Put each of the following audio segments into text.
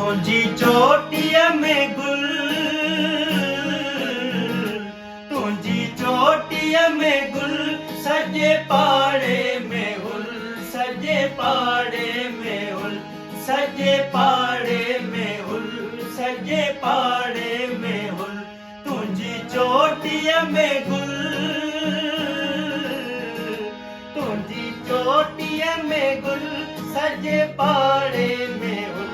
तुझी चोटीअ में गुल, तुझी चोटीअ में गुल, सजे पाड़े में हुल, सजे पाड़े में हुल, सजे पाड़े में हुल, सजे पाड़े में हुल, तुझी चोटीअ में गुल, तुझी चोटीअ में गुल, सजे पाड़े में हुल,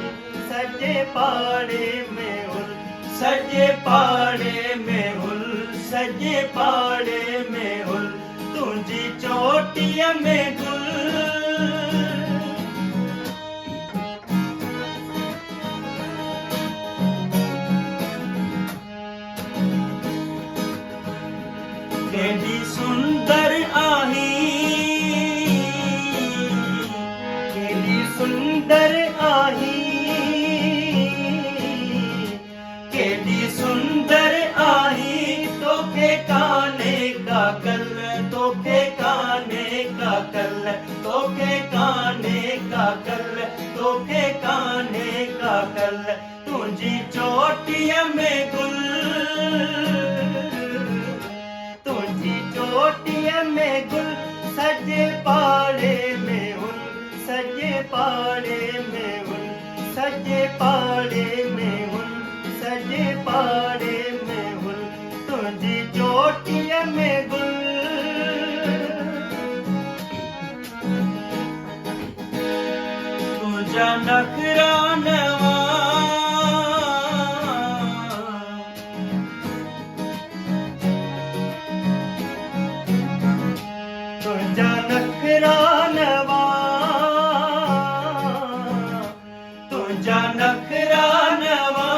सजे पाड़े में हुल, सजे पाड़े में हुल, सजे पाड़े में हुल, तुझी चोटीअ में गुल। केॾी सुंदर आहीं, केॾी सुंदर आहीं, केॾी सुंदर आहीं, तोखे काने का कल, तोखे काने का कल, तोखे काने का कल, तोखे काने का कल, तुझी चोटीअ में गुल, तुझी चोटीअ में गुल, सजे पाड़े में हुल, सजे पाड़े में हुल, सजे पाड़े में हुल, सजे पाड़े में हुल, तुझी चोटीअ में गुल। तुझा नखरा नवा, तुझा नखरा नवा, तुझा नखरा नवा,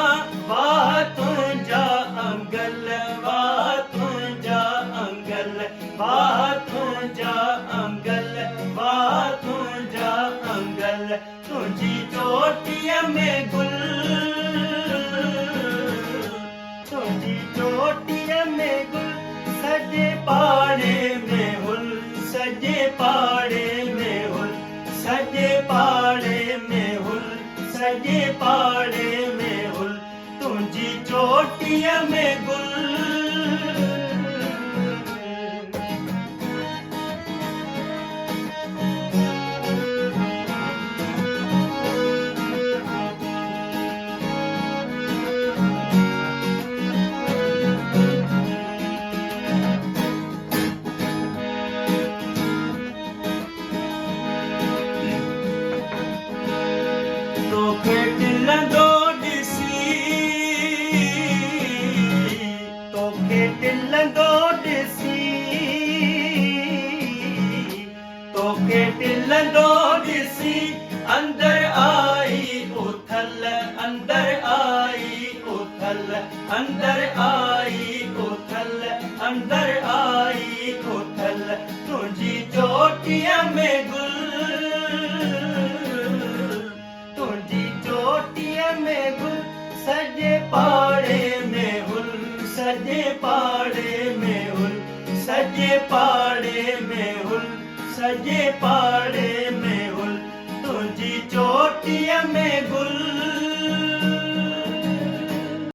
वाह तुझा अंगल, वाह तुझा अंगल, वाह तुझा अंगल, वाह तुझा अंगल, तुझी चोटीअ में गुल, तुझी चोटीअ में गुल, सजे पाड़े में हुल, सजे पाड़े में हुल, सजे पाड़े में हुल, सजे पाड़े में हुल, तुझी चोटीअ में गुल। तोखे टिलंदो ॾिसी, तोखे टिलंदो ॾिसी, तोखे टिलंदो ॾिसी, अंदर आई उथल, अंदर आई उथल, अंदर आई उथल, अंदर आई उथल, तुझी चोटीअ में गुल, तुझी चोटीअ में गुल, सजे पाड़े में हुल, सजे पाड़े में हुल, सजे पाड़े में हुल, सजे पाड़े में हुल, तुझी चोटीअ में गुल।